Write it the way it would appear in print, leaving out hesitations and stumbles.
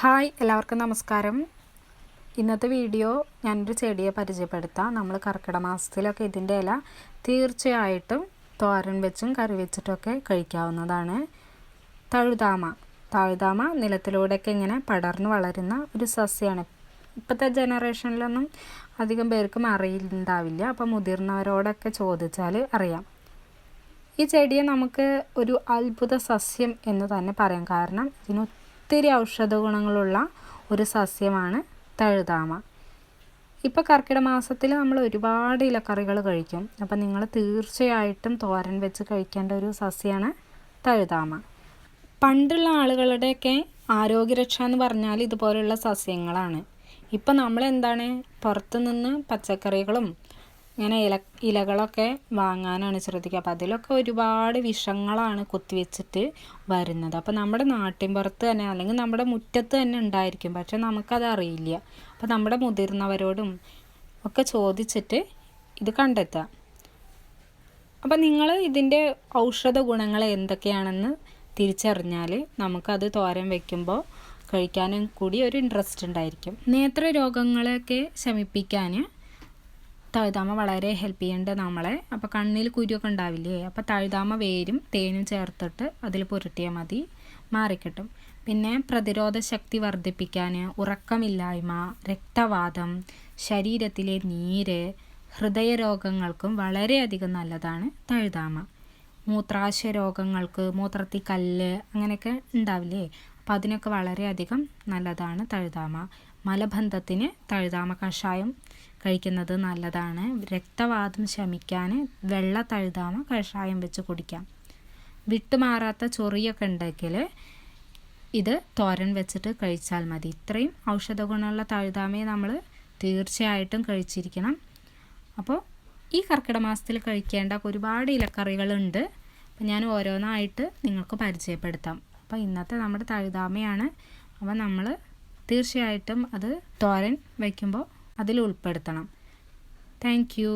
Hi എല്ലാവർക്കും നമസ്കാരം. ഇന്നത്തെ വീഡിയോ ഞാനൊരു ചെടിയെ പരിചയപ്പെടുത്താം. നമ്മൾ കർക്കിടക മാസത്തിലൊക്കെ ഇതിൻ്റെ ഇല തീർച്ചയായിട്ടും തോരൻ വെച്ചും കറി വെച്ചിട്ടൊക്കെ കഴിക്കാവുന്നതാണ്. തഴുതാമ നിലത്തിലൂടെയൊക്കെ ഇങ്ങനെ പടർന്നു വളരുന്ന ഒരു സസ്യമാണ്. ഇപ്പോഴത്തെ ജനറേഷനിലൊന്നും അധികം പേർക്കും അറിയുന്നുണ്ടാവില്ല. അപ്പോൾ മുതിർന്നവരോടൊക്കെ ചോദിച്ചാൽ അറിയാം. ഈ ചെടിയെ നമുക്ക് ഒരു അത്ഭുത സസ്യം എന്ന് തന്നെ പറയാം. കാരണം ഒത്തിരി ഔഷധ ഗുണങ്ങളുള്ള ഒരു സസ്യമാണ് തഴുതാമ. ഇപ്പോൾ കർക്കിടക മാസത്തിൽ നമ്മൾ ഒരുപാട് ഇലക്കറികൾ കഴിക്കും. അപ്പോൾ നിങ്ങൾ തീർച്ചയായിട്ടും തോരൻ വെച്ച് കഴിക്കേണ്ട ഒരു സസ്യമാണ് തഴുതാമ. പണ്ടുള്ള ആളുകളുടെയൊക്കെ ആരോഗ്യരക്ഷ എന്ന് പറഞ്ഞാൽ ഇതുപോലുള്ള സസ്യങ്ങളാണ്. ഇപ്പം നമ്മളെന്താണ് പുറത്തുനിന്ന് പച്ചക്കറികളും ഇങ്ങനെ ഇലകളൊക്കെ വാങ്ങാനാണ് ശ്രദ്ധിക്കുക. അപ്പോൾ അതിലൊക്കെ ഒരുപാട് വിഷങ്ങളാണ് കുത്തിവെച്ചിട്ട് വരുന്നത്. അപ്പോൾ നമ്മുടെ നാട്ടിൻപുറത്ത് തന്നെ അല്ലെങ്കിൽ നമ്മുടെ മുറ്റത്ത് തന്നെ ഉണ്ടായിരിക്കും, പക്ഷെ നമുക്കത് അറിയില്ല. അപ്പോൾ നമ്മുടെ മുതിർന്നവരോടും ഒക്കെ ചോദിച്ചിട്ട് ഇത് കണ്ടെത്തുക. അപ്പോൾ നിങ്ങൾ ഇതിൻ്റെ ഔഷധ ഗുണങ്ങൾ എന്തൊക്കെയാണെന്ന് തിരിച്ചറിഞ്ഞാൽ നമുക്കത് തോരൻ വയ്ക്കുമ്പോൾ കഴിക്കാനും കൂടി ഒരു ഇൻട്രസ്റ്റ് ഉണ്ടായിരിക്കും. നേത്രരോഗങ്ങളെയൊക്കെ ശമിപ്പിക്കാൻ തഴുതാമ വളരെ ഹെൽപ്പ് ചെയ്യുന്നുണ്ട് നമ്മളെ. അപ്പോൾ കണ്ണിൽ കുരുവൊക്കെ ഉണ്ടാവില്ലേ, അപ്പോൾ തഴുതാമ വേരും തേനും ചേർത്തിട്ട് അതിൽ പുരട്ടിയാൽ മതി, മാറിക്കിട്ടും. പിന്നെ പ്രതിരോധ ശക്തി വർദ്ധിപ്പിക്കാൻ, ഉറക്കമില്ലായ്മ, രക്തവാതം, ശരീരത്തിലെ നീര്, ഹൃദയരോഗങ്ങൾക്കും വളരെയധികം നല്ലതാണ് തഴുതാമ. മൂത്രാശയ രോഗങ്ങൾക്ക്, മൂത്രത്തിൽ കല്ല് അങ്ങനെയൊക്കെ ഉണ്ടാവില്ലേ, അപ്പോൾ അതിനൊക്കെ വളരെയധികം നല്ലതാണ് തഴുതാമ. മലബന്ധത്തിന് തഴുതാമ കഷായം കഴിക്കുന്നത് നല്ലതാണ്. രക്തവാതം ശമിക്കാൻ വെള്ള തഴുതാമ കഷായം വെച്ച് കുടിക്കാം. വിട്ടുമാറാത്ത ചൊറിയൊക്കെ ഉണ്ടെങ്കിൽ ഇത് തോരൻ വെച്ചിട്ട് കഴിച്ചാൽ മതി. ഇത്രയും ഔഷധ ഗുണമുള്ള തഴുതാമയെ നമ്മൾ തീർച്ചയായിട്ടും കഴിച്ചിരിക്കണം. അപ്പോൾ ഈ കർക്കിടക മാസത്തിൽ കഴിക്കേണ്ട ഒരുപാട് ഇലക്കറികളുണ്ട്. അപ്പോൾ ഞാൻ ഓരോന്നായിട്ട് നിങ്ങൾക്ക് പരിചയപ്പെടുത്താം. അപ്പോൾ ഇന്നത്തെ നമ്മുടെ തഴുതാമയാണ്. അപ്പോൾ നമ്മൾ തീർച്ചയായിട്ടും അത് തോരൻ വയ്ക്കുമ്പോൾ അതിൽ ഉൾപ്പെടുത്തണം. Thank you.